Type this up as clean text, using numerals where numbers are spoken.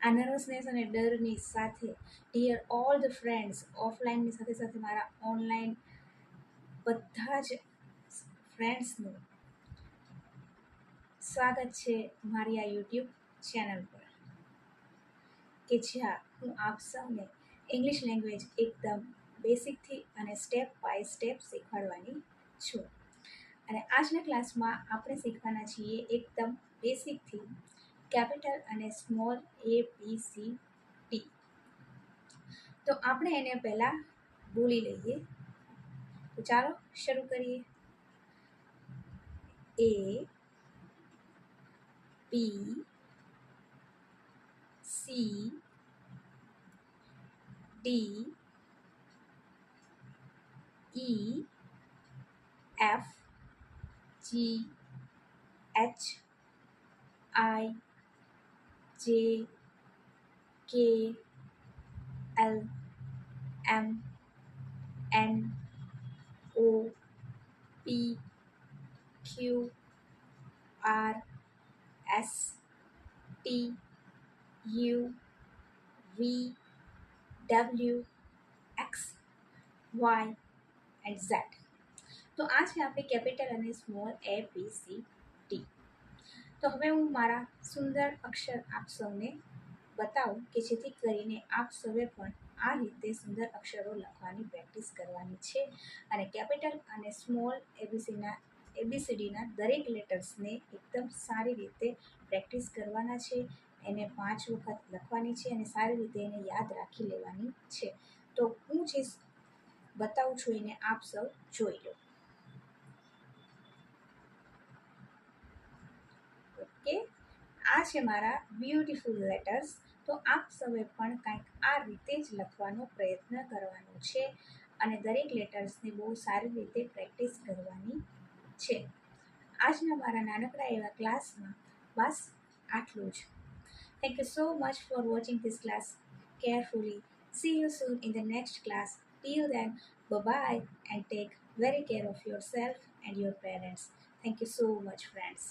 આ નર્વસનેસ અને ડરની સાથે ડિયર ઓલ ધ ફ્રેન્ડ્સ, ઓફલાઈનની સાથે સાથે મારા ઓનલાઈન બધા જ ફ્રેન્ડ્સનું સ્વાગત છે મારી આ યુટ્યુબ ચેનલ પર, કે જ્યાં હું આપ સૌને ઇંગ્લિશ લેંગ્વેજ એકદમ બેસિકથી અને સ્ટેપ બાય સ્ટેપ શીખવાડવાની છું. અને આજના ક્લાસમાં આપણે શીખવાના છીએ એકદમ બેસિકથી કેપિટલ અને સ્મોલ ABCD. તો આપણે એને પહેલાં બોલી લઈએ. તો ચાલો શરૂ કરીએ. ABCD, EF, G, H, I, J, K, L, M, N, O, P, Q, R, S, T, U, V, W, X, Y and Z. તો આ છે આપણી કેપિટલ અને સ્મોલ ABCD. તો હવે હું મારા સુંદર અક્ષર આપ સૌને બતાવું કે જેથી કરીને આપ સૌએ પણ આ રીતે સુંદર અક્ષરો લખવાની પ્રેક્ટિસ કરવાની છે અને કેપિટલ અને સ્મોલ ABCDના દરેક લેટર્સને એકદમ સારી રીતે પ્રેક્ટિસ કરવાના છે. એને 5 વખત લખવાની છે અને સારી રીતે એને યાદ રાખી લેવાની છે. તો હું જે બતાવું છું એને આપ સૌ જોઈ લો. ઓકે, આ છે મારા બ્યુટીફુલ લેટર્સ. તો આપ સૌએ પણ કંઈક આ રીતે જ લખવાનો પ્રયત્ન કરવાનો છે અને દરેક લેટર્સને બહુ સારી રીતે પ્રેક્ટિસ કરવાની છે. આજના મારા નાનકડા એવા ક્લાસમાં બસ આટલું જ. Thank you so much for watching this class carefully. See you soon in the next class. Till then, bye-bye and take very care of yourself and your parents. Thank you so much, friends.